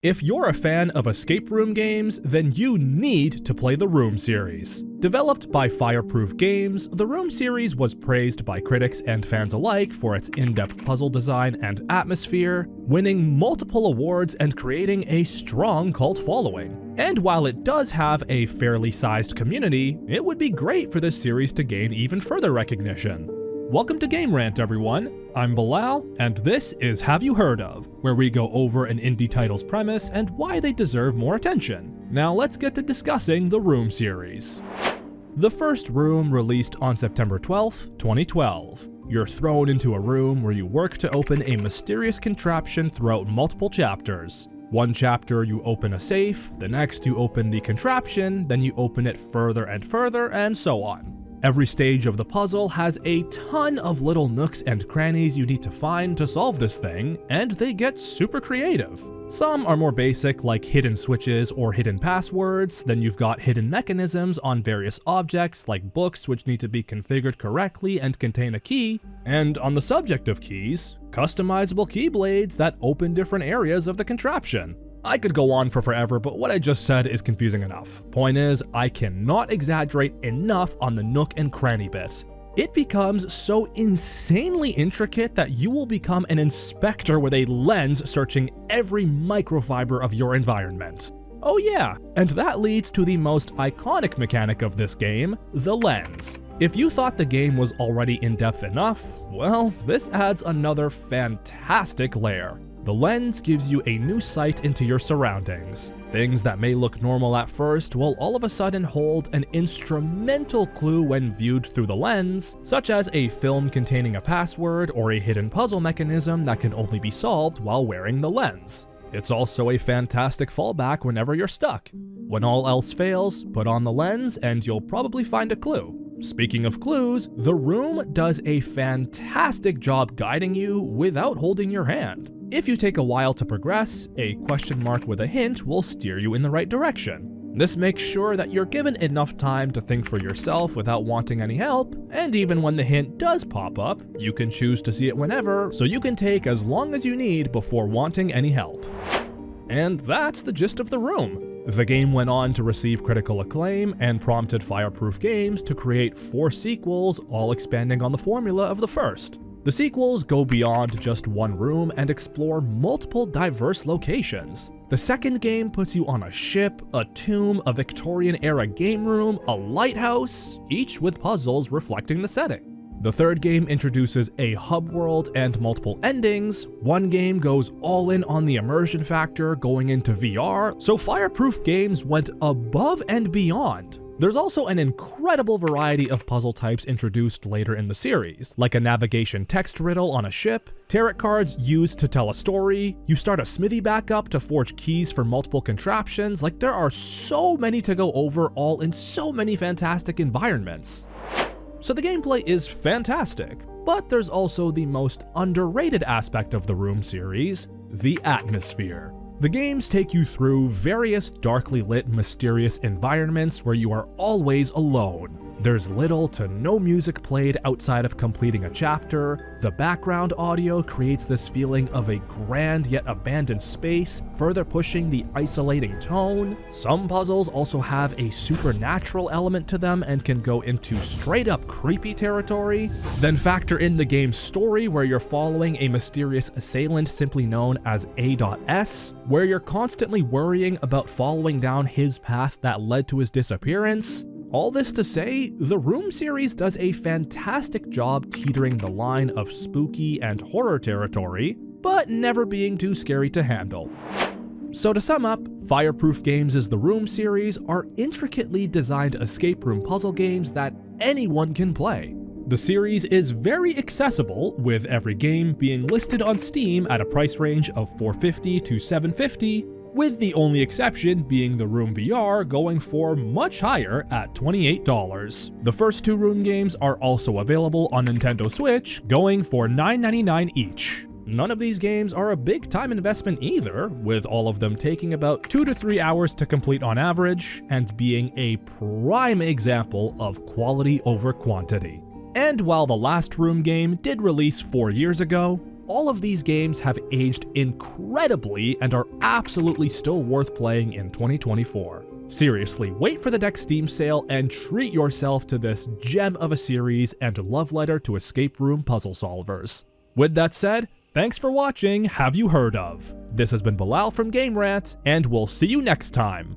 If you're a fan of escape room games, then you need to play the Room series. Developed by Fireproof Games, the Room series was praised by critics and fans alike for its in-depth puzzle design and atmosphere, winning multiple awards and creating a strong cult following. And while it does have a fairly sized community, it would be great for this series to gain even further recognition. Welcome to Game Rant, everyone. I'm Bilal, and this is Have You Heard Of, where we go over an indie title's premise and why they deserve more attention. Now let's get to discussing the Room series. The first Room released on September 12th, 2012. You're thrown into a room where you work to open a mysterious contraption throughout multiple chapters. One chapter you open a safe, the next you open the contraption, then you open it further and further, and so on. Every stage of the puzzle has a ton of little nooks and crannies you need to find to solve this thing, and they get super creative. Some are more basic, like hidden switches or hidden passwords, then you've got hidden mechanisms on various objects like books which need to be configured correctly and contain a key, and on the subject of keys, customizable keyblades that open different areas of the contraption. I could go on for forever, but what I just said is confusing enough. Point is, I cannot exaggerate enough on the nook and cranny bit. It becomes so insanely intricate that you will become an inspector with a lens searching every microfiber of your environment. Oh yeah, and that leads to the most iconic mechanic of this game, the lens. If you thought the game was already in-depth enough, well, this adds another fantastic layer. The lens gives you a new sight into your surroundings. Things that may look normal at first will all of a sudden hold an instrumental clue when viewed through the lens, such as a film containing a password or a hidden puzzle mechanism that can only be solved while wearing the lens. It's also a fantastic fallback whenever you're stuck. When all else fails, put on the lens and you'll probably find a clue. Speaking of clues, the Room does a fantastic job guiding you without holding your hand. If you take a while to progress, a question mark with a hint will steer you in the right direction. This makes sure that you're given enough time to think for yourself without wanting any help, and even when the hint does pop up, you can choose to see it whenever, so you can take as long as you need before wanting any help. And that's the gist of the Room. The game went on to receive critical acclaim and prompted Fireproof Games to create 4 sequels, all expanding on the formula of the first. The sequels go beyond just one room and explore multiple diverse locations. The second game puts you on a ship, a tomb, a Victorian-era game room, a lighthouse, each with puzzles reflecting the setting. The third game introduces a hub world and multiple endings. One game goes all in on the immersion factor, going into VR, so Fireproof Games went above and beyond. There's also an incredible variety of puzzle types introduced later in the series, like a navigation text riddle on a ship, tarot cards used to tell a story, you start a smithy backup to forge keys for multiple contraptions. Like, there are so many to go over, all in so many fantastic environments. So the gameplay is fantastic, but there's also the most underrated aspect of the Room series, the atmosphere. The games take you through various darkly lit, mysterious environments where you are always alone. There's little to no music played outside of completing a chapter. The background audio creates this feeling of a grand yet abandoned space, further pushing the isolating tone. Some puzzles also have a supernatural element to them and can go into straight up creepy territory. Then factor in the game's story, where you're following a mysterious assailant simply known as A.S, where you're constantly worrying about following down his path that led to his disappearance. All this to say, the Room series does a fantastic job teetering the line of spooky and horror territory, but never being too scary to handle. So to sum up, Fireproof Games' The Room series are intricately designed escape room puzzle games that anyone can play. The series is very accessible, with every game being listed on Steam at a price range of $450 to $750, with the only exception being the Room VR going for much higher at $28. The first 2 Room games are also available on Nintendo Switch, going for $9.99 each. None of these games are a big time investment either, with all of them taking about 2 to 3 hours to complete on average, and being a prime example of quality over quantity. And while the last Room game did release 4 years ago, all of these games have aged incredibly and are absolutely still worth playing in 2024. Seriously, wait for the next Steam sale and treat yourself to this gem of a series and love letter to escape room puzzle solvers. With that said, thanks for watching Have You Heard Of? This has been Bilal from Game Rant, and we'll see you next time.